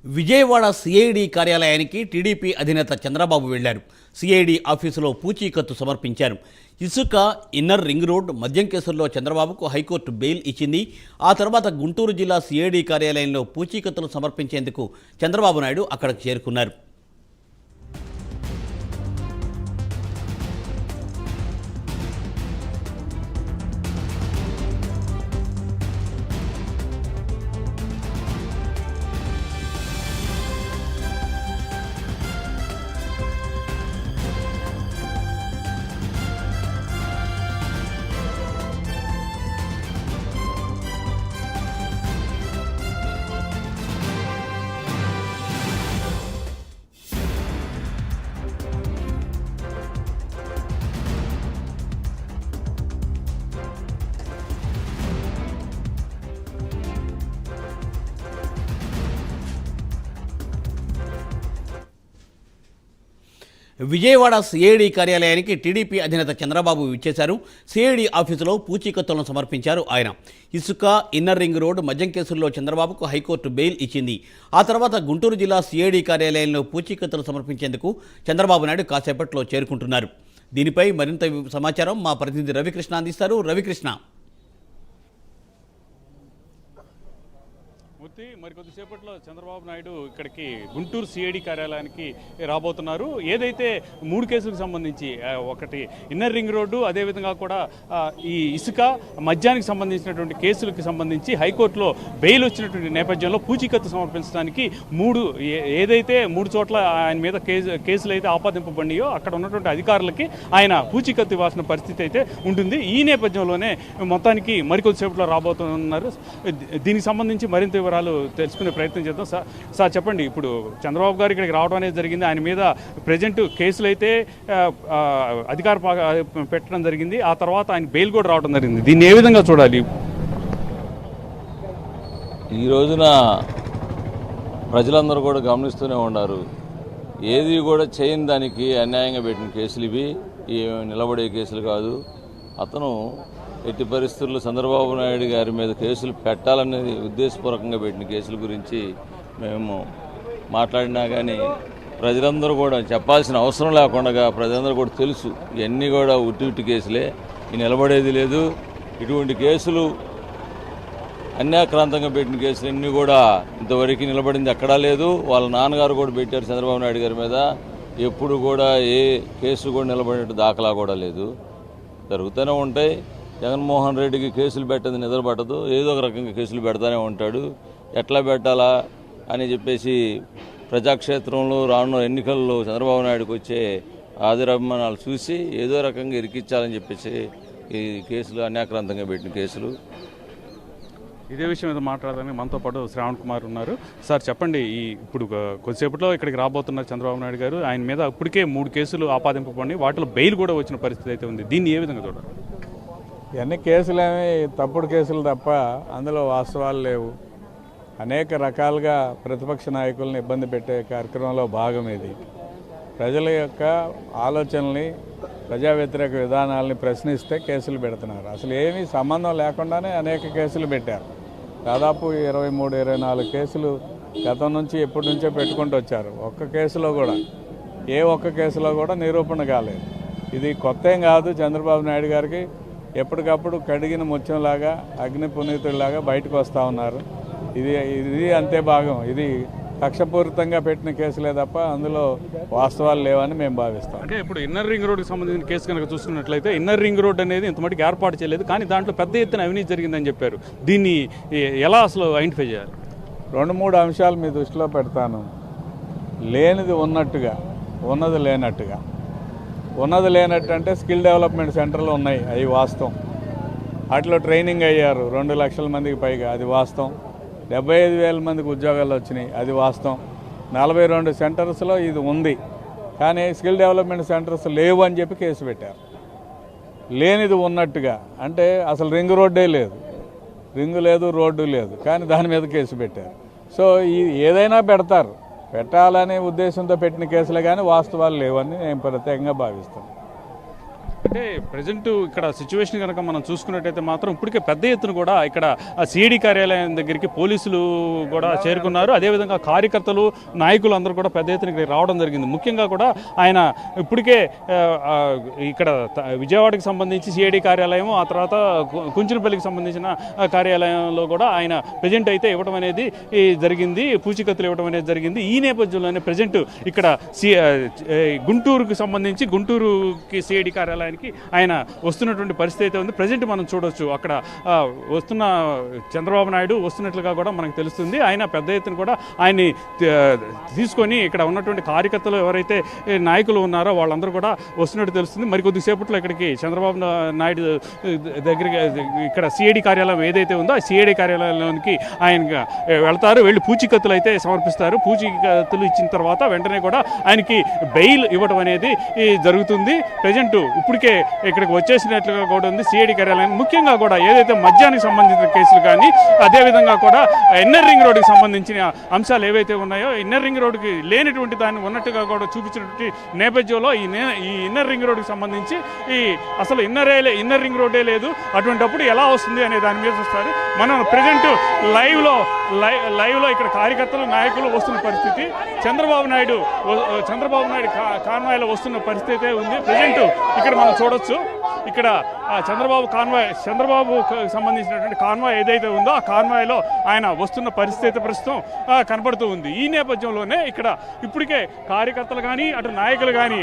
Vijayawada CID కార్యాలయానికి TDP అధినేత చంద్రబాబు వెళ్లారు. సిఐడి ఆఫీసులో పూచీకత్తు సమర్పించారు. ఇసుక, ఇన్నర్ రింగ్ రోడ్, మద్యం కేసుల్లో చంద్రబాబుకు హైకోర్టు బెయిల్ ఇచ్చింది. ఆ తర్వాత గుంటూరు జిల్లా సిఐడి కార్యాలయంలో పూచీకత్తులు సమర్పించేందుకు చంద్రబాబు నాయుడు అక్కడికి చేరుకున్నారు. విజయవాడ సిఐడి కార్యాలయానికి టీడీపీ అధినేత చంద్రబాబు విచ్చేశారు. సిఐడి ఆఫీసులో పూచీకత్తులను సమర్పించారు ఆయన. ఇసుక, ఇన్నర్ రింగ్ రోడ్, మద్యం కేసుల్లో చంద్రబాబుకు హైకోర్టు బెయిల్ ఇచ్చింది. ఆ తర్వాత గుంటూరు జిల్లా సిఐడి కార్యాలయంలో పూచీకత్తులు సమర్పించేందుకు చంద్రబాబు నాయుడు కాసేపట్లో చేరుకుంటున్నారు. దీనిపై మరింత సమాచారం మా ప్రతినిధి రవికృష్ణ అందిస్తారు. రవికృష్ణ, మరికొద్దిసేపట్లో చంద్రబాబు నాయుడు ఇక్కడికి గుంటూరు సిఐడి కార్యాలయానికి రాబోతున్నారు. ఏదైతే 3 కేసులకు సంబంధించి, ఒకటి ఇన్నర్ రింగ్ రోడ్డు, అదేవిధంగా కూడా ఈ ఇసుక, మద్యానికి సంబంధించినటువంటి కేసులకు సంబంధించి హైకోర్టులో బెయిల్ వచ్చినటువంటి నేపథ్యంలో పూచీకత్తు సమర్పించడానికి ఏదైతే 3 చోట్ల ఆయన మీద కేసులు అయితే ఆపాదింపబడినాయో అక్కడ ఉన్నటువంటి అధికారులకి ఆయన పూచీకత్తు ఇవ్వాల్సిన పరిస్థితి అయితే ఉంటుంది. ఈ నేపథ్యంలోనే మొత్తానికి మరికొద్దిసేపట్లో రాబోతున్నారు. దీనికి సంబంధించి మరింత వివరాలు తెలుసుకునే ప్రయత్నం చేద్దాం. సార్ చెప్పండి, ఇప్పుడు చంద్రబాబు గారు ఇక్కడికి రావడం అనేది జరిగింది. ఆయన మీద ప్రజెంట్ కేసులు అయితే అధికార పెట్టడం జరిగింది. ఆ తర్వాత ఆయన బెయిల్ కూడా రావడం జరిగింది. దీన్ని ఏ విధంగా చూడాలి? ఈ రోజున ప్రజలందరూ కూడా గమనిస్తూనే ఉన్నారు. ఏది కూడా చేయని దానికి అన్యాయంగా పెట్టిన కేసులు ఇవి. నిలబడే కేసులు కాదు. అతను ఎట్టి పరిస్థితుల్లో చంద్రబాబు నాయుడు గారి మీద కేసులు పెట్టాలనేది ఉద్దేశపూర్వకంగా పెట్టిన కేసుల గురించి మేము మాట్లాడినా కానీ ప్రజలందరూ కూడా చెప్పాల్సిన అవసరం లేకుండా ప్రజలందరూ కూడా తెలుసు. ఇవన్నీ కూడా ఉట్టి కేసులే, నిలబడేది లేదు. ఇటువంటి కేసులు అన్యాక్రాంతంగా పెట్టిన కేసులు అన్నీ కూడా ఇంతవరకు నిలబడింది ఎక్కడా లేదు. వాళ్ళ నాన్నగారు కూడా పెట్టారు చంద్రబాబు నాయుడు గారి మీద. ఎప్పుడు కూడా ఏ కేసు కూడా నిలబడినట్టు దాఖలా కూడా లేదు. జరుగుతూనే ఉంటాయి. జగన్మోహన్ రెడ్డికి కేసులు పెట్టదు నిద్రపట్టదు. ఏదో ఒక రకంగా కేసులు పెడతానే ఉంటాడు. ఎట్లా పెట్టాలా అని చెప్పేసి ప్రజాక్షేత్రంలో రానున్న ఎన్నికల్లో చంద్రబాబు నాయుడుకి వచ్చే ఆదరాభిమానాలు చూసి ఏదో రకంగా ఇరికించాలని చెప్పేసి ఈ కేసులు అన్యాక్రాంతంగా పెట్టిన కేసులు. ఇదే విషయం మీద మాట్లాడడానికి మనతో పాటు శ్రావణ్ కుమార్ ఉన్నారు. సార్ చెప్పండి, ఇప్పుడు కొద్దిసేపట్లో ఇక్కడికి రాబోతున్నారు చంద్రబాబు నాయుడు గారు. ఆయన మీద ఇప్పటికే 3 కేసులు ఆపాదింపబడి వాటిలో బెయిల్ కూడా వచ్చిన పరిస్థితి అయితే ఉంది. దీన్ని ఏ విధంగా చూడాలి? ఇవన్నీ కేసులేమి తప్పుడు కేసులు తప్ప అందులో వాస్తవాలు లేవు. అనేక రకాలుగా ప్రతిపక్ష నాయకులను ఇబ్బంది పెట్టే కార్యక్రమంలో భాగం ఇది. ప్రజల యొక్క ఆలోచనల్ని, ప్రజా వ్యతిరేక విధానాలని ప్రశ్నిస్తే కేసులు పెడుతున్నారు. అసలు ఏమీ సంబంధం లేకుండానే అనేక కేసులు పెట్టారు. దాదాపు 23-24 కేసులు గతం నుంచి ఎప్పటి నుంచో పెట్టుకుంటూ వచ్చారు. ఒక్క కేసులో కూడా నిరూపణ కాలేదు. ఇది కొత్త ఏం కాదు. చంద్రబాబు నాయుడు గారికి ఎప్పటికప్పుడు కడిగిన ముత్యంలాగా, అగ్ని పునీతుడిలాగా బయటకు వస్తూ ఉన్నారు. ఇది అంతే భాగం. ఇది కక్షపూరితంగా పెట్టిన కేసులే తప్ప అందులో వాస్తవాలు లేవని మేము భావిస్తాం. అంటే ఇప్పుడు ఇన్నర్ రింగ్ రోడ్కి సంబంధించిన కేసు కనుక చూసుకున్నట్లయితే ఇన్నర్ రింగ్ రోడ్ అనేది ఇంతమటికి ఏర్పాటు చేయలేదు, కానీ దాంట్లో పెద్ద ఎత్తున అవినీతి జరిగిందని చెప్పారు. దీన్ని ఎలా అసలు ఐడెంటిఫై చేయాలి? 2-3 అంశాలు మీ దృష్టిలో పెడతాను. లేనిది ఉన్నట్టుగా, ఉన్నది లేనట్టుగా. ఉన్నది లేనట్టు అంటే స్కిల్ డెవలప్మెంట్ సెంటర్లు ఉన్నాయి, అవి వాస్తవం. వాటిలో ట్రైనింగ్ అయ్యారు 2 లక్షల మందికి పైగా, అది వాస్తవం. 75,000 మందికి ఉద్యోగాలు వచ్చినాయి, అది వాస్తవం. 42 సెంటర్స్లో ఇది ఉంది, కానీ స్కిల్ డెవలప్మెంట్ సెంటర్స్ లేవు అని చెప్పి కేసు పెట్టారు. లేనిది ఉన్నట్టుగా అంటే అసలు రింగ్ రోడ్డే లేదు, రింగు లేదు, రోడ్డు లేదు, కానీ దాని మీద కేసు పెట్టారు. సో ఏదైనా పెడతారు, పెట్టాలనే ఉద్దేశంతో పెట్టిన కేసులే కానీ వాస్తవాలు లేవని నేను ప్రత్యేకంగా భావిస్తాను. అంటే ప్రజెంట్ ఇక్కడ సిచ్యువేషన్ కనుక మనం చూసుకున్నట్టయితే మాత్రం ఇప్పటికే పెద్ద ఎత్తున కూడా ఇక్కడ సిఐడి కార్యాలయం దగ్గరికి పోలీసులు కూడా చేరుకున్నారు. అదేవిధంగా కార్యకర్తలు నాయకులు అందరూ కూడా పెద్ద ఎత్తున ఇక్కడ రావడం జరిగింది. ముఖ్యంగా కూడా ఆయన ఇప్పటికే ఇక్కడ విజయవాడకి సంబంధించి సిఐడి కార్యాలయం, ఆ తర్వాత కుంచునపల్లికి సంబంధించిన కార్యాలయంలో కూడా ఆయన ప్రజెంట్ అయితే ఇవ్వడం అనేది జరిగింది, పూచీకత్తులు ఇవ్వడం అనేది జరిగింది. ఈ నేపథ్యంలోనే ప్రజెంట్ ఇక్కడ గుంటూరుకి సంబంధించి గుంటూరుకి సిఐడి కార్యాలయానికి ఆయన వస్తున్నటువంటి పరిస్థితి అయితే ఉంది. ప్రజెంట్ మనం చూడొచ్చు అక్కడ వస్తున్న చంద్రబాబు నాయుడు వస్తున్నట్లుగా కూడా మనకు తెలుస్తుంది. ఆయన పెద్ద ఎత్తున కూడా ఆయన్ని తీసుకొని ఇక్కడ ఉన్నటువంటి కార్యకర్తలు ఎవరైతే నాయకులు ఉన్నారో వాళ్ళందరూ కూడా వస్తున్నట్టు తెలుస్తుంది. మరికొద్దిసేపట్లో ఇక్కడికి చంద్రబాబు నాయుడు దగ్గరికి ఇక్కడ సిఐడి కార్యాలయం ఏదైతే ఉందో ఆ సిఐడి కార్యాలయంలోనికి ఆయన వెళ్తారు, వెళ్ళి పూచీకత్తులు అయితే సమర్పిస్తారు. పూచీకత్తులు ఇచ్చిన తర్వాత వెంటనే కూడా ఆయనకి బెయిల్ ఇవ్వడం అనేది జరుగుతుంది. ప్రజెంట్ ఇప్పటికే ఇక్కడికి వచ్చేసినట్లుగా కూడా ఉంది సిఐడి కార్యాలయం. ముఖ్యంగా కూడా ఏదైతే మద్యానికి సంబంధించిన కేసులు కానీ అదేవిధంగా కూడా ఇన్నర్ రింగ్ రోడ్డుకి సంబంధించిన అంశాలు ఏవైతే ఉన్నాయో ఇన్నర్ రింగ్ రోడ్డుకి లేనటువంటి దాన్ని ఉన్నట్టుగా కూడా చూపించినటువంటి నేపథ్యంలో ఈ ఇన్నర్ రింగ్ రోడ్డుకి సంబంధించి అసలు ఇన్నర్ రింగ్ రోడ్డే లేదు, అటువంటిప్పుడు ఎలా వస్తుంది అనే దాని మీద చూస్తారు. మనం ప్రజెంట్ లైవ్లో ఇక్కడ కార్యకర్తలు నాయకులు వస్తున్న పరిస్థితి, చంద్రబాబు నాయుడు కాన్వాయ్లో వస్తున్న పరిస్థితి ఉంది. ప్రజెంట్ ఇక్కడ మనం చూడొచ్చు. ఇక్కడ చంద్రబాబు సంబంధించినటువంటి కాన్వాయ్ ఏదైతే ఉందో ఆ కాన్వాయ్లో ఆయన వస్తున్న పరిస్థితి ప్రస్తుతం కనబడుతూ ఉంది. ఈ నేపథ్యంలోనే ఇక్కడ ఇప్పటికే కార్యకర్తలు కానీ అటు నాయకులు కానీ